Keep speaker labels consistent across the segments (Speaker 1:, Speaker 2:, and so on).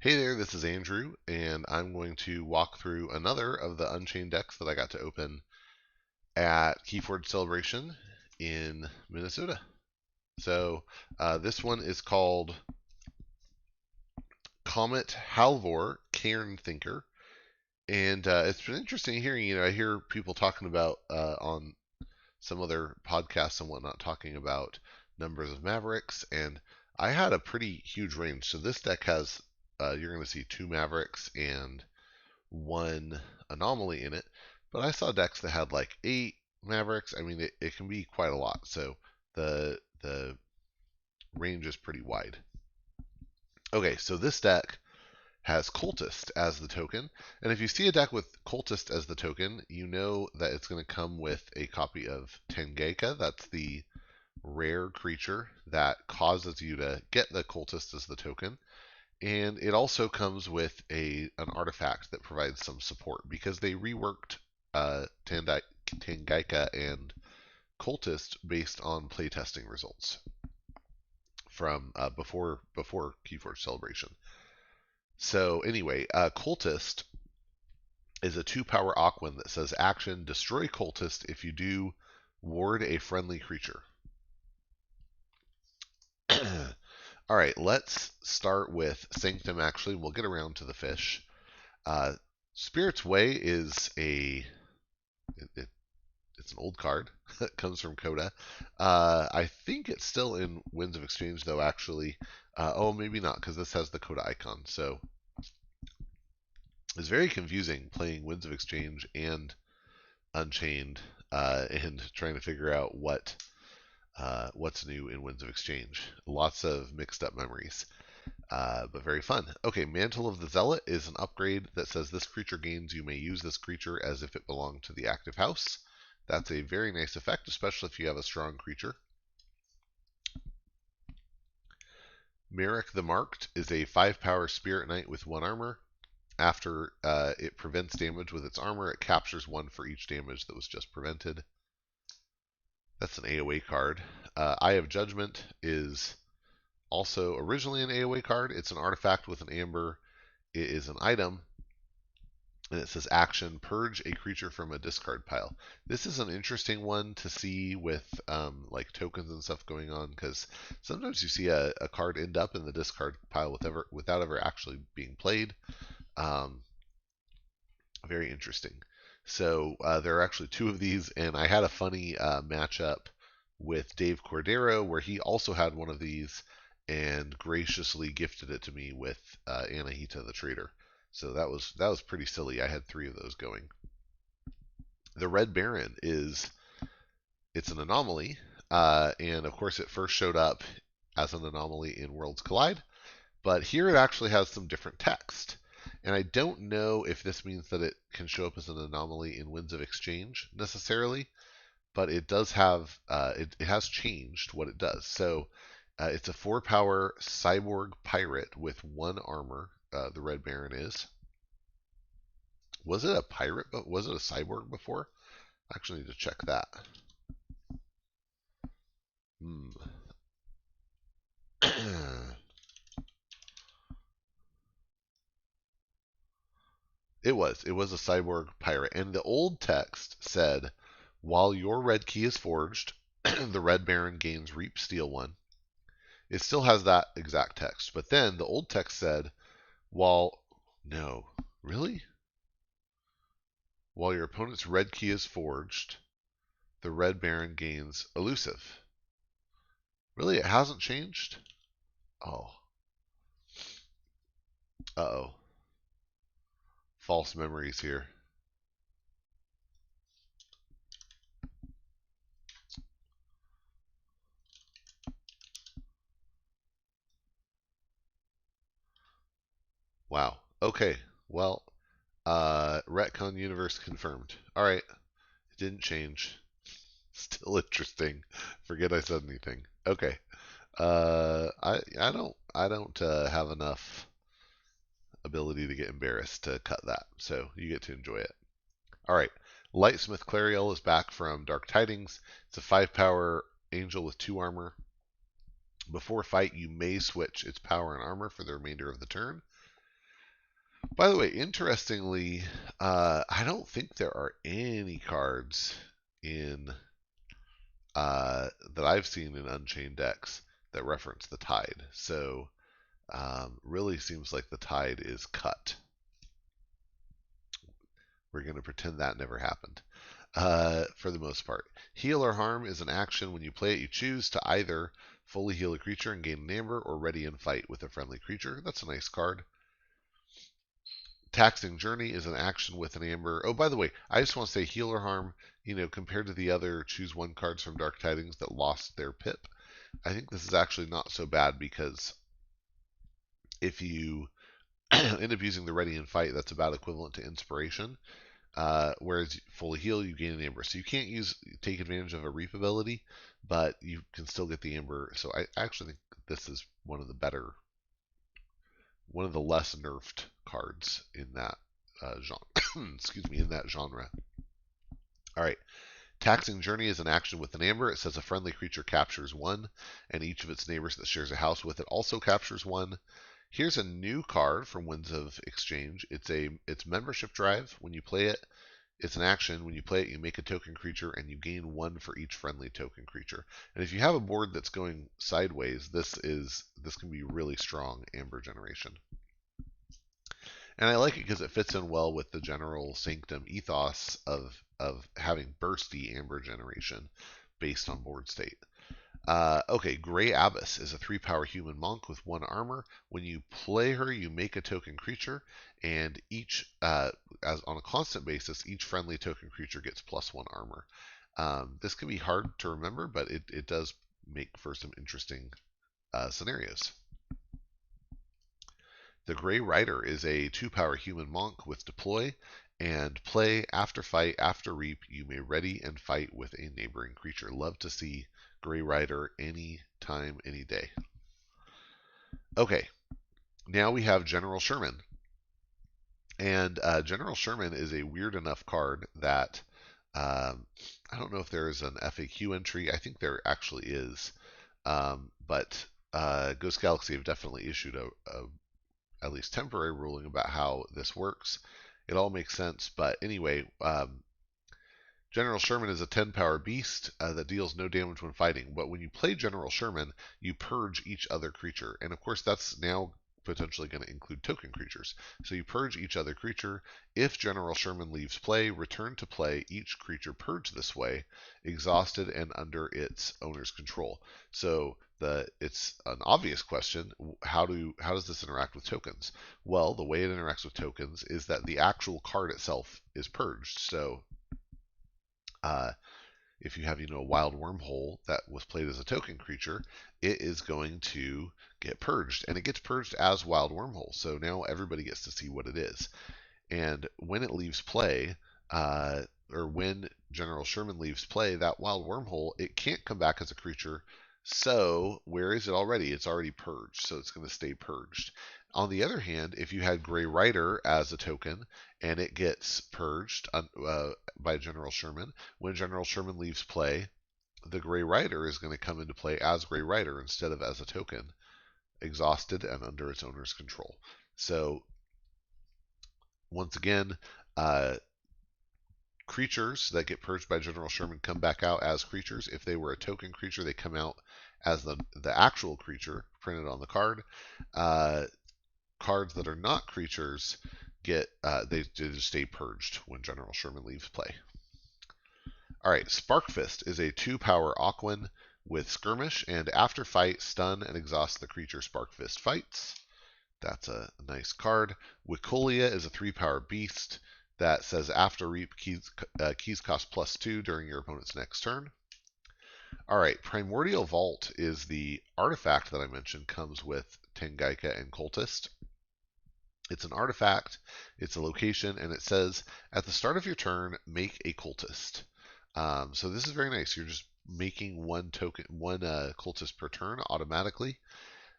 Speaker 1: Hey there, this is Andrew, and I'm going to walk through another of the Unchained decks that I got to open at Keyforge Celebration in Minnesota. So this one is called Comet Hallvor Caern Thinker, and it's been interesting hearing. I hear people talking about on some other podcasts and whatnot talking about numbers of Mavericks, and I had a pretty huge range. So this deck has you're going to see 2 Mavericks and 1 anomaly in it, but I saw decks that had like 8 Mavericks. I mean, it can be quite a lot. So the range is pretty wide. Okay, so this deck has Cultist as the token, and if you see a deck with Cultist as the token, you know that it's going to come with a copy of Tangaika. That's the rare creature that causes you to get the Cultist as the token. And it also comes with an artifact that provides some support because they reworked Tangaika and Cultist based on playtesting results from before Keyforge Celebration. So anyway, Cultist is a 2-power Aquan that says action destroy Cultist. If you do, ward a friendly creature. All right, let's start with Sanctum. Actually, we'll get around to the fish. Spirit's Way is it's an old card. It comes from Coda. I think it's still in Winds of Exchange though. Actually, oh maybe not because this has the Coda icon. So it's very confusing playing Winds of Exchange and Unchained and trying to figure out what's new in Winds of Exchange. Lots of mixed up memories. But very fun. Okay, Mantle of the Zealot is an upgrade that says this creature gains, you may use this creature as if it belonged to the active house. That's a very nice effect, especially if you have a strong creature. Merrick the Marked is a 5-power Spirit Knight with 1 armor. After it prevents damage with its armor, it captures 1 for each damage that was just prevented. That's an AoE card. Eye of Judgment is also originally an AoE card. It's an artifact with an amber. It is an item, and it says action, purge a creature from a discard pile. This is an interesting one to see with like tokens and stuff going on, because sometimes you see a card end up in the discard pile without ever actually being played. Very interesting. So there are actually 2 of these, and I had a funny matchup with Dave Cordero where he also had one of these and graciously gifted it to me with Anahita the Trader. So that was pretty silly. I had 3 of those going. The Red Baron it's an anomaly, and of course it first showed up as an anomaly in Worlds Collide, but here it actually has some different text. And I don't know if this means that it can show up as an anomaly in Winds of Exchange necessarily, but it does have it has changed what it does. So it's a 4-power cyborg pirate with 1 armor. The Red Baron is. Was it a pirate? But was it a cyborg before? I actually need to check that. It was a cyborg pirate, and the old text said, "While your red key is forged, the Red Baron gains Reap Steal 1." It still has that exact text, but then the old text said, "While no, really? While your opponent's red key is forged, the Red Baron gains Elusive." Really, it hasn't changed? Oh, uh-oh. False memories here. Wow. Okay. Well, retcon universe confirmed. All right. It didn't change. Still interesting. Forget I said anything. Okay. I don't have enough ability to get embarrassed to cut that, so you get to enjoy it. All right. Lightsmith Clariel is back from Dark Tidings. It's a 5-power angel with 2 armor. Before fight, you may switch its power and armor for the remainder of the turn. By the way, interestingly, I don't think there are any cards in that I've seen in Unchained decks that reference the tide. So really seems like the tide is cut. We're going to pretend that never happened. For the most part, heal or harm is an action. When you play it, you choose to either fully heal a creature and gain an amber, or ready and fight with a friendly creature. That's a nice card. Taxing Journey is an action with an amber. Oh, by the way, I just want to say heal or harm, compared to the other choose one cards from Dark Tidings that lost their pip, I think this is actually not so bad, because if you end up using the ready and fight, that's about equivalent to inspiration. Whereas fully heal, you gain an amber. So you can't take advantage of a reap ability, but you can still get the amber. So I actually think this is one of the less nerfed cards in that genre. Excuse me, in that genre. All right. Taxing Journey is an action with an amber. It says a friendly creature captures one, and each of its neighbors that shares a house with it also captures one. Here's a new card from Winds of Exchange. It's Membership Drive. When you play it, it's an action. When you play it, you make a token creature and you gain one for each friendly token creature. And if you have a board that's going sideways, this can be really strong amber generation. And I like it because it fits in well with the general Sanctum ethos of having bursty amber generation based on board state. Okay, Grey Abbess is a 3-power human monk with 1 armor. When you play her, you make a token creature, and as on a constant basis, each friendly token creature gets +1 armor. This can be hard to remember, but it does make for some interesting scenarios. The Grey Rider is a 2-power human monk with deploy, and play after fight, after reap, you may ready and fight with a neighboring creature. Love to see Grey Rider any time, any day. Okay, now we have General Sherman. And General Sherman is a weird enough card that I don't know if there is an FAQ entry. I think there actually is. But Ghost Galaxy have definitely issued a at least temporary ruling about how this works. It all makes sense, but anyway, General Sherman is a 10-power beast that deals no damage when fighting. But when you play General Sherman, you purge each other creature. And of course, that's now potentially going to include token creatures. So you purge each other creature. If General Sherman leaves play, return to play each creature purged this way, exhausted and under its owner's control. So it's an obvious question. How does this interact with tokens? Well, the way it interacts with tokens is that the actual card itself is purged. So if you have a wild wormhole that was played as a token creature, it is going to get purged, and it gets purged as wild wormhole. So now everybody gets to see what it is. And when it leaves play, or when General Sherman leaves play, that wild wormhole, it can't come back as a creature. So where is it already? It's already purged, so it's going to stay purged. On the other hand, if you had Grey Rider as a token and it gets purged by General Sherman, when General Sherman leaves play, the Grey Rider is going to come into play as Grey Rider instead of as a token, exhausted and under its owner's control. So once again, creatures that get purged by General Sherman come back out as creatures. If they were a token creature, they come out as the actual creature printed on the card. Cards that are not creatures they just stay purged when General Sherman leaves play. All right, Sparkfist is a 2-power Aquan with skirmish, and after fight, stun and exhaust the creature Sparkfist fights. That's a nice card. Wicolia is a 3-power beast that says after reap, keys cost +2 during your opponent's next turn. All right, Primordial Vault is the artifact that I mentioned, comes with Tangaika and Cultist. It's an artifact, it's a location, and it says at the start of your turn, make a cultist. So this is very nice. You're just making one cultist per turn automatically.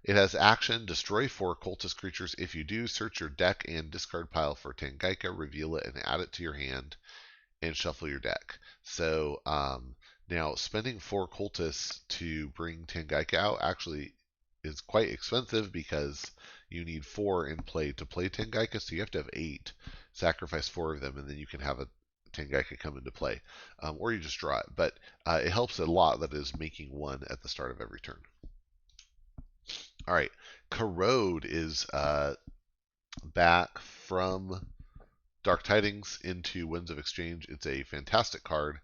Speaker 1: It has action, destroy 4 cultist creatures. If you do, search your deck and discard pile for Tangaika, reveal it, and add it to your hand, and shuffle your deck. So now spending 4 cultists to bring Tangaika out actually is quite expensive, because you need 4 in play to play Tangaika, so you have to have 8, sacrifice 4 of them, and then you can have a Tangaika come into play. Or you just draw it. But it helps a lot that it is making 1 at the start of every turn. All right, Corrode is back from Dark Tidings into Winds of Exchange. It's a fantastic card.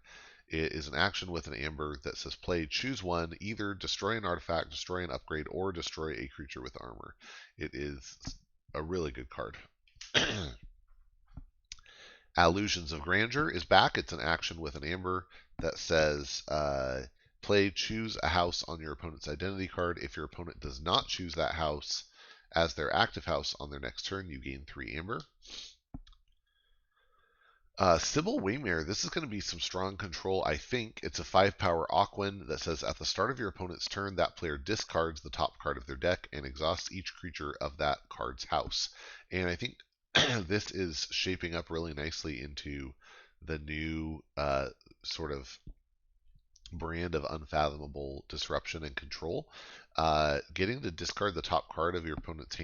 Speaker 1: It is an action with an amber that says play, choose one, either destroy an artifact, destroy an upgrade, or destroy a creature with armor. It is a really good card. Illusions of Grandeur is back. It's an action with an amber that says play, choose a house on your opponent's identity card. If your opponent does not choose that house as their active house on their next turn, you gain 3 amber. Sybil Waymare, this is going to be some strong control, I think. It's a 5-power Aquan that says at the start of your opponent's turn, that player discards the top card of their deck and exhausts each creature of that card's house. And I think this is shaping up really nicely into the new sort of brand of Unfathomable disruption and control. Getting to discard the top card of your opponent's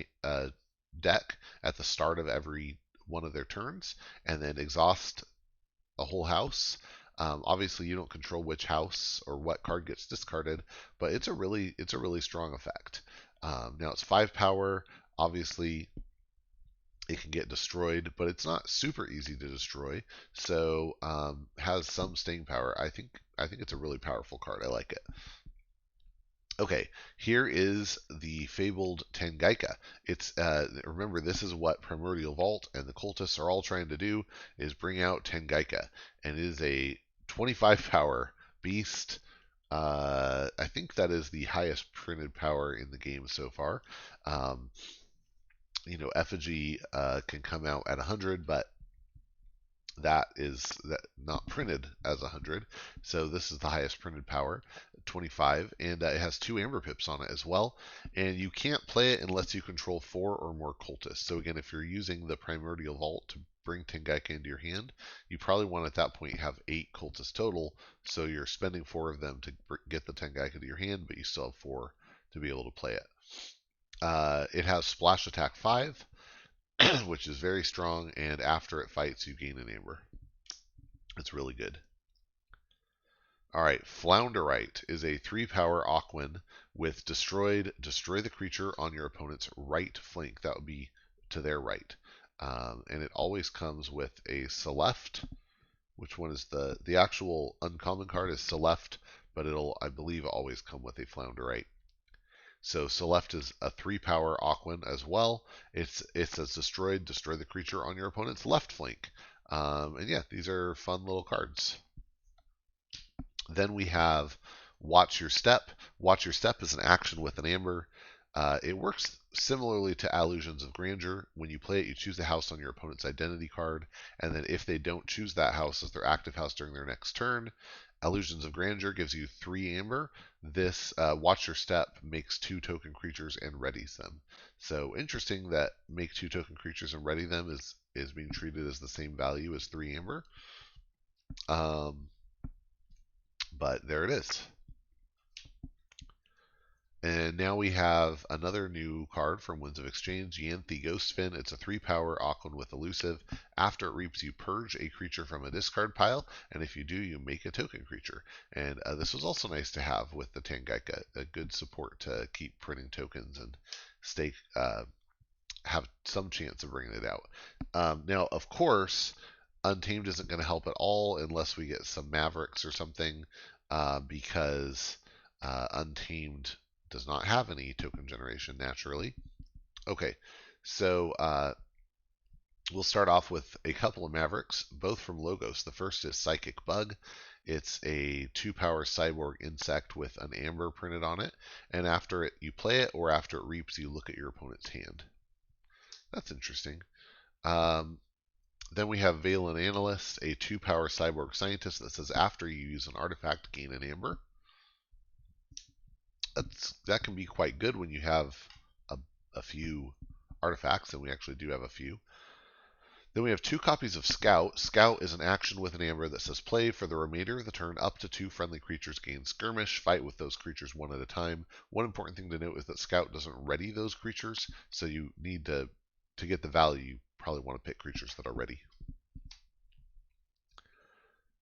Speaker 1: deck at the start of every one of their turns, and then exhaust a whole house. Obviously, you don't control which house or what card gets discarded, but it's a really strong effect. Now it's 5 power. Obviously, it can get destroyed, but it's not super easy to destroy. So has some staying power. I think it's a really powerful card. I like it. Okay, here is the fabled Tangaika. It's remember, this is what Primordial Vault and the Cultists are all trying to do, is bring out Tangaika, and it is a 25 power beast. I think that is the highest printed power in the game so far. Effigy can come out at 100, but that is not printed as 100. So this is the highest printed power, 25, and it has 2 amber pips on it as well. And you can't play it unless you control 4 or more cultists. So again, if you're using the Primordial Vault to bring Tangaika into your hand, you probably want at that point have 8 cultists total. So you're spending 4 of them to get the Tangaika to your hand, but you still have 4 to be able to play it. It has Splash Attack 5. Which is very strong, and after it fights, you gain an amber. It's really good. All right, Flounderite is a 3-power Aquan with destroy the creature on your opponent's right flank. That would be to their right. And it always comes with a Celeft. Which one is the actual uncommon card is Celeft, but it'll, I believe, always come with a Flounderite. So Celeft is a 3-power Aquan as well. It says destroy the creature on your opponent's left flank. And yeah, these are fun little cards. Then we have Watch Your Step. Watch Your Step is an action with an amber. It works similarly to Illusions of Grandeur. When you play it, you choose the house on your opponent's identity card, and then if they don't choose that house as their active house during their next turn, Illusions of Grandeur gives you 3 amber. This Watch Your Step makes 2 token creatures and readies them. So interesting that make 2 token creatures and ready them is being treated as the same value as 3 amber. But there it is. And now we have another new card from Winds of Exchange, Yanthe Ghostfin. It's a 3-power Aquan with Elusive. After it reaps, you purge a creature from a discard pile, and if you do, you make a token creature. And this was also nice to have with the Tangaika, a good support to keep printing tokens and stay have some chance of bringing it out. Now, of course, Untamed isn't going to help at all unless we get some Mavericks or something, because Untamed does not have any token generation naturally. Okay, so we'll start off with a couple of Mavericks, both from Logos. The first is Psychic Bug. It's a 2-power cyborg insect with an amber printed on it, and after it you play it, or after it reaps, you look at your opponent's hand. That's interesting. Then we have Valen Analyst, a 2-power cyborg scientist that says after you use an artifact, gain an amber. That can be quite good when you have a few artifacts, and we actually do have a few. Then we have 2 copies of Scout. Scout is an action with an amber that says play for the remainder of the turn up to 2 friendly creatures gain skirmish. Fight with those creatures one at a time. One important thing to note is that Scout doesn't ready those creatures, so you need to get the value, you probably want to pick creatures that are ready.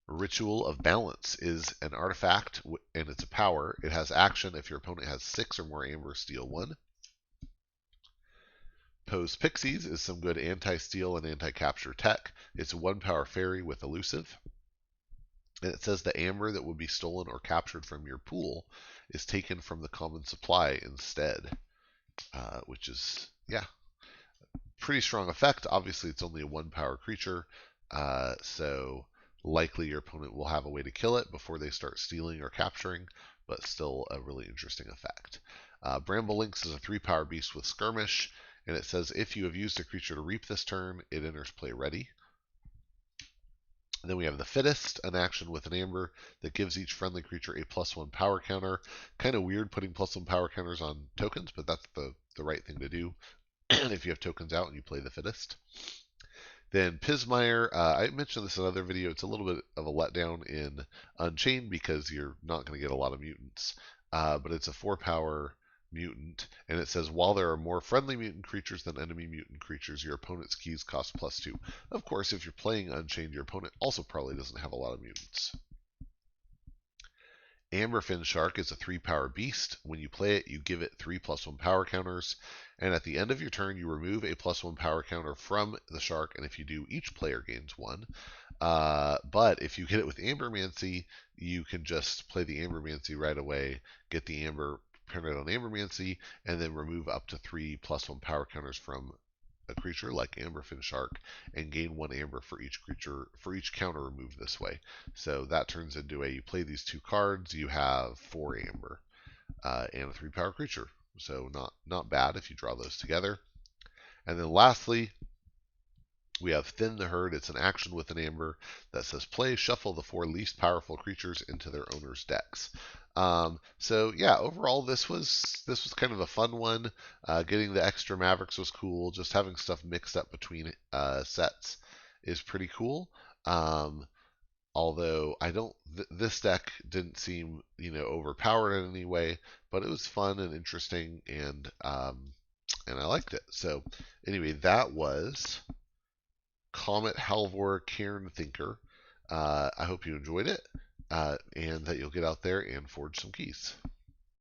Speaker 1: Ritual of Balance is an artifact, and it's a power. It has action if your opponent has 6 or more amber, steal 1. Pose Pixies is some good anti-steal and anti-capture tech. It's a 1-power fairy with elusive. And it says the amber that would be stolen or captured from your pool is taken from the common supply instead, which is, yeah, pretty strong effect. Obviously, it's only a 1-power creature, so likely your opponent will have a way to kill it before they start stealing or capturing, but still a really interesting effect. Bramble Lynx is a 3-power beast with skirmish, and it says if you have used a creature to reap this turn, it enters play ready. And then we have the Fittest, an action with an amber that gives each friendly creature a +1 power counter. Kind of weird putting +1 power counters on tokens, but that's the right thing to do if you have tokens out and you play the Fittest. Then Pismire, I mentioned this in another video. It's a little bit of a letdown in Unchained because you're not going to get a lot of mutants. But it's a 4-power mutant, and it says while there are more friendly mutant creatures than enemy mutant creatures, your opponent's keys cost +2. Of course, if you're playing Unchained, your opponent also probably doesn't have a lot of mutants. Amberfin Shark is a 3-power beast. When you play it, you give it 3 +1 power counters, and at the end of your turn, you remove a +1 power counter from the shark, and if you do, each player gains 1. But if you get it with Ambermancy, you can just play the Ambermancy right away, get the Amber, print it on Ambermancy, and then remove up to 3 +1 power counters from a creature like Amberfin Shark and gain 1 amber for each creature, for each counter removed this way. So that turns into you play these 2 cards, you have 4 amber and a 3-power creature. So not bad if you draw those together. And then lastly, we have Thin the Herd. It's an action with an amber that says play, shuffle the 4 least powerful creatures into their owner's decks. So yeah, overall this was kind of a fun one. Getting the extra Mavericks was cool. Just having stuff mixed up between sets is pretty cool. Although this deck didn't seem overpowered in any way, but it was fun and interesting, and I liked it. So anyway, that was Comet, Hallvor, Caern, Thinker. I hope you enjoyed it, and that you'll get out there and forge some keys.